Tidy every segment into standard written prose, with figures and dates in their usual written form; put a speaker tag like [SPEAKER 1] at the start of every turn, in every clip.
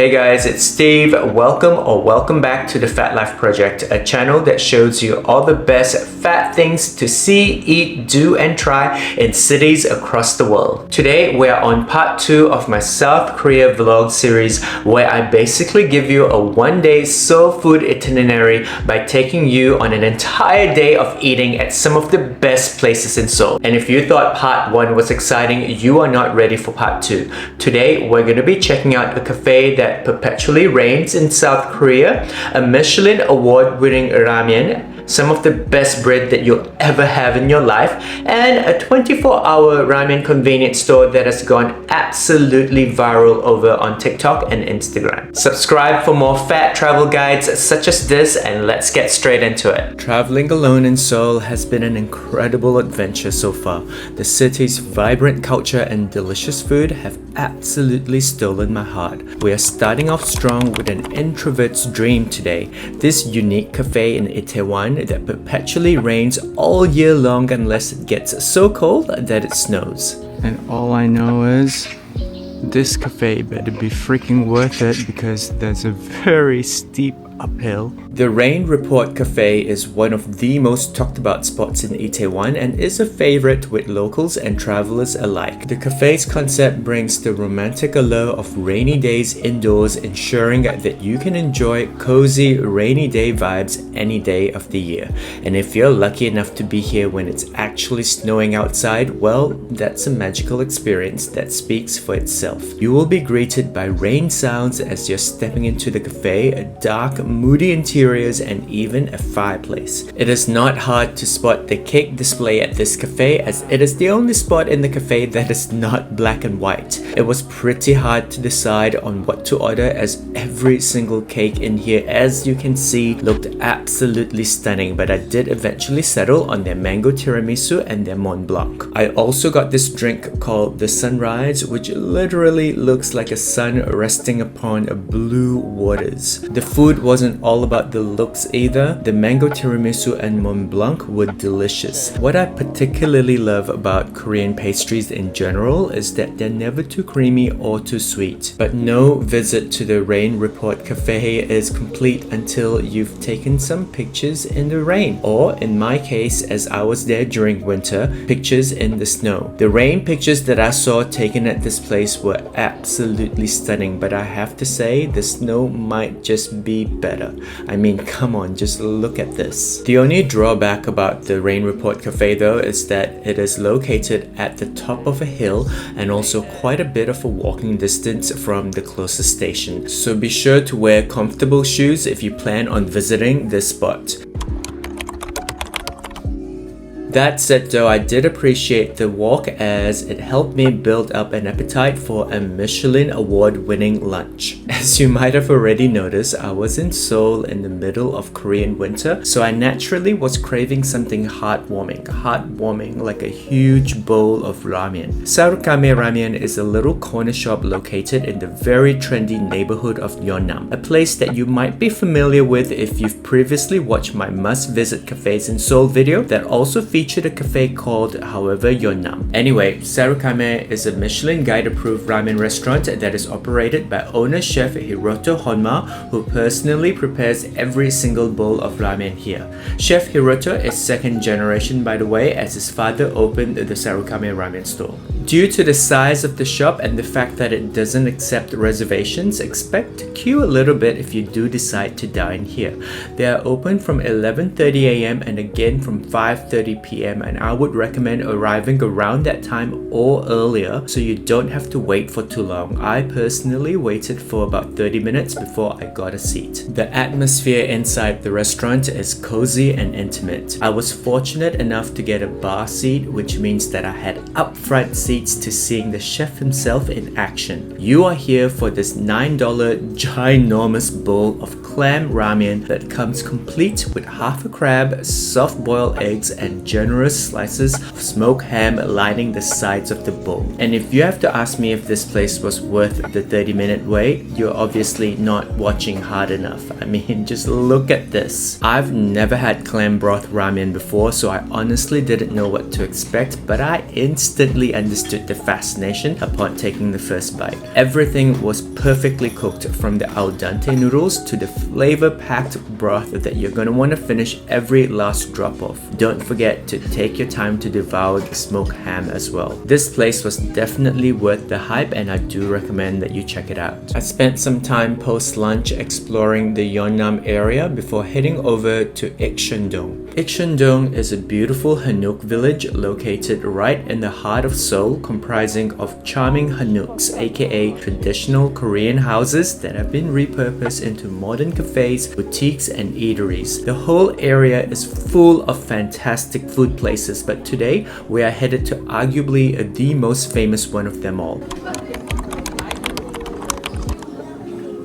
[SPEAKER 1] Hey guys, it's Steve. Welcome back to the Fat Life Project, a channel that shows you all the best fat things to see, eat, do, and try in cities across the world. Today, we're on part 2 of my South Korea vlog series where I basically give you a one-day Seoul food itinerary by taking you on an entire day of eating at some of the best places in Seoul. And if you thought part 1 was exciting, you are not ready for part 2. Today, we're going to be checking out a cafe that perpetually reigns in South Korea, a Michelin award-winning ramen, some of the best bread that you'll ever have in your life, and a 24-hour ramen convenience store that has gone absolutely viral over on TikTok and Instagram. Subscribe for more fat travel guides such as this, and let's get straight into it. Traveling alone in Seoul has been an incredible adventure so far. The city's vibrant culture and delicious food have absolutely stolen my heart. We are starting off strong with an introvert's dream today. This unique cafe in Itaewon that perpetually rains all year long unless it gets so cold that it snows. And all I know is this cafe better be freaking worth it because there's a very steep uphill. The Rain Report Cafe is one of the most talked about spots in Itaewon and is a favorite with locals and travelers alike. The cafe's concept brings the romantic allure of rainy days indoors, ensuring that you can enjoy cozy rainy day vibes any day of the year. And if you're lucky enough to be here when it's actually snowing outside, well, that's a magical experience that speaks for itself. You will be greeted by rain sounds as you're stepping into the cafe, a dark, moody interiors, and even a fireplace. It is not hard to spot the cake display at this cafe, as it is the only spot in the cafe that is not black and white. It was pretty hard to decide on what to order, as every single cake in here, as you can see, looked absolutely stunning, but I did eventually settle on their mango tiramisu and their Mont Blanc. I also got this drink called the Sunrise, which literally looks like a sun resting upon blue waters. The food wasn't all about the looks either. The mango tiramisu and Mont Blanc were delicious. What I particularly love about Korean pastries in general is that they're never too creamy or too sweet. But no visit to the Rain Report Cafe is complete until you've taken some pictures in the rain, or in my case, as I was there during winter, pictures in the snow. The rain pictures that I saw taken at this place were absolutely stunning, but I have to say the snow might just be better. I mean, come on, just look at this. The only drawback about the Rain Report Cafe though is that it is located at the top of a hill and also quite a bit of a walking distance from the closest station. So be sure to wear comfortable shoes if you plan on visiting this spot. That said though, I did appreciate the walk as it helped me build up an appetite for a Michelin award-winning lunch. As you might have already noticed, I was in Seoul in the middle of Korean winter, so I naturally was craving something heartwarming like a huge bowl of ramen. Sarukame Ramen is a little corner shop located in the very trendy neighborhood of Yeonnam, a place that you might be familiar with if you've previously watched my must-visit cafes in Seoul video that also featured a cafe called However Yeonnam. Anyway, Sarukame is a Michelin Guide approved ramen restaurant that is operated by owner chef Hiroto Honma, who personally prepares every single bowl of ramen here. Chef Hiroto is second generation, by the way, as his father opened the Sarukame Ramen store. Due to the size of the shop and the fact that it doesn't accept reservations, expect to queue a little bit if you do decide to dine here. They are open from 11:30 a.m. and again from 5:30 p.m. and I would recommend arriving around that time or earlier so you don't have to wait for too long. I personally waited for about 30 minutes before I got a seat. The atmosphere inside the restaurant is cozy and intimate. I was fortunate enough to get a bar seat, which means that I had upfront seats to seeing the chef himself in action. You are here for this $9 ginormous bowl of clam ramen that comes complete with half a crab, soft-boiled eggs, and generous slices of smoked ham lining the sides of the bowl. And if you have to ask me if this place was worth the 30-minute wait, you're obviously not watching hard enough. I mean, just look at this. I've never had clam broth ramen before, so I honestly didn't know what to expect, but I instantly understood the fascination upon taking the first bite. Everything was perfectly cooked, from the al dente noodles to the flavor-packed broth that you're gonna want to finish every last drop of. Don't forget to take your time to devour the smoked ham as well. This place was definitely worth the hype, and I do recommend that you check it out. I spent some time post-lunch exploring the Yeonnam area before heading over to Itiewon-dong. Itiewon-dong is a beautiful Hanok village located right in the heart of Seoul, comprising of charming Hanoks, aka traditional Korean houses that have been repurposed into modern cafes, boutiques, and eateries. The whole area is full of fantastic food places, but today we are headed to arguably the most famous one of them all.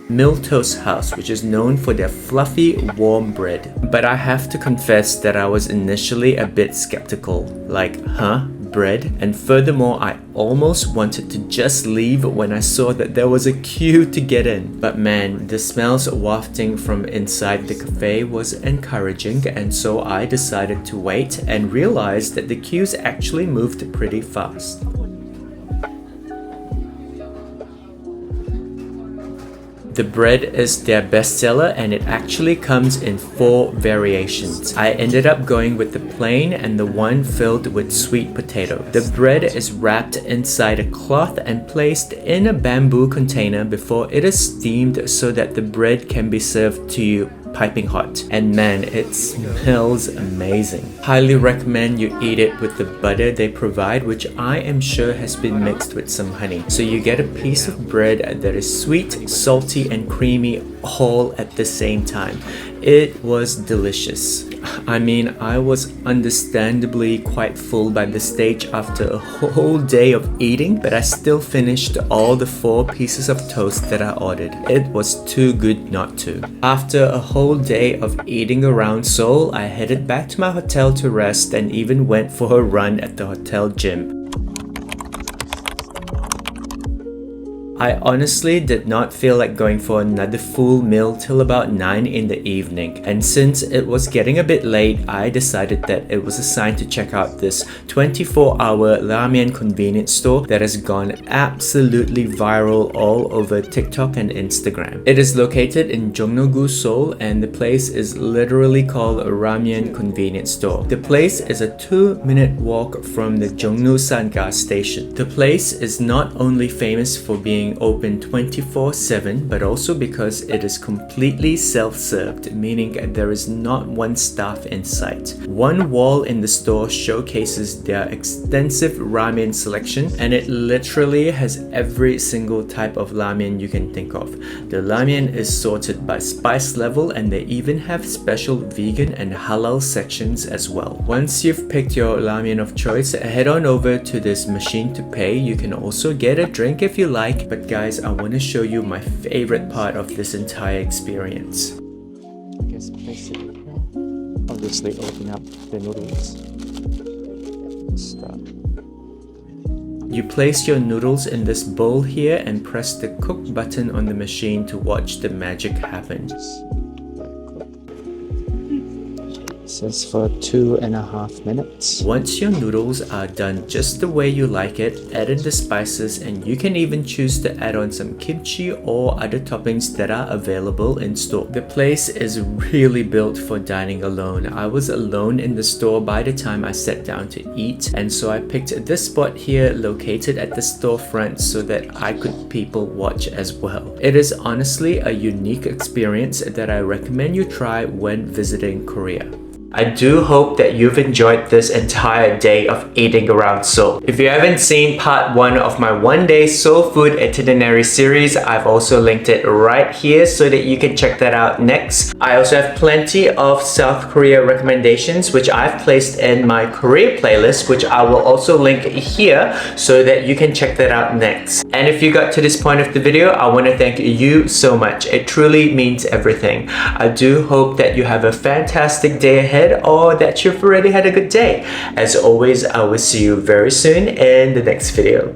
[SPEAKER 1] Miltoast House, which is known for their fluffy, warm bread. But I have to confess that I was initially a bit skeptical. Like, huh? Bread? And furthermore, I almost wanted to just leave when I saw that there was a queue to get in. But man, the smells wafting from inside the cafe was encouraging, and so I decided to wait and realized that the queues actually moved pretty fast. The bread is their bestseller, and it actually comes in 4 variations. I ended up going with the plain and the one filled with sweet potato. The bread is wrapped inside a cloth and placed in a bamboo container before it is steamed so that the bread can be served to you piping hot. And man, it smells amazing. Highly recommend you eat it with the butter they provide, which I am sure has been mixed with some honey. So you get a piece of bread that is sweet, salty, and creamy all at the same time. It was delicious. I mean, I was understandably quite full by this stage after a whole day of eating, but I still finished all the 4 pieces of toast that I ordered. It was too good not to. After a whole day of eating around Seoul, I headed back to my hotel to rest and even went for a run at the hotel gym. I honestly did not feel like going for another full meal till about 9 in the evening, and since it was getting a bit late, I decided that it was a sign to check out this 24-hour ramen convenience store that has gone absolutely viral all over TikTok and Instagram. It is located in Jogno-gu, Seoul, and the place is literally called a ramen convenience store. The place is a 2-minute walk from the Jongno-gu station. The place is not only famous for being open 24/7, but also because it is completely self-served, meaning there is not one staff in sight. One wall in the store showcases their extensive ramen selection, and it literally has every single type of ramen you can think of. The ramen is sorted by spice level, and they even have special vegan and halal sections as well. Once you've picked your ramen of choice, head on over to this machine to pay. You can also get a drink if you like, but guys, I want to show you my favorite part of this entire experience. I guess basically, obviously open up the noodles. Start. You place your noodles in this bowl here and press the cook button on the machine to watch the magic happen. Says for 2.5 minutes. Once your noodles are done just the way you like it, add in the spices, and you can even choose to add on some kimchi or other toppings that are available in store. The place is really built for dining alone. I was alone in the store by the time I sat down to eat, and so I picked this spot here located at the storefront so that I could people watch as well. It is honestly a unique experience that I recommend you try when visiting Korea. I do hope that you've enjoyed this entire day of eating around Seoul. If you haven't seen part 1 of my one-day Seoul food itinerary series, I've also linked it right here so that you can check that out next. I also have plenty of South Korea recommendations which I've placed in my Korea playlist, which I will also link here so that you can check that out next. And if you got to this point of the video, I want to thank you so much. It truly means everything. I do hope that you have a fantastic day ahead, or that you've already had a good day. As always, I will see you very soon in the next video.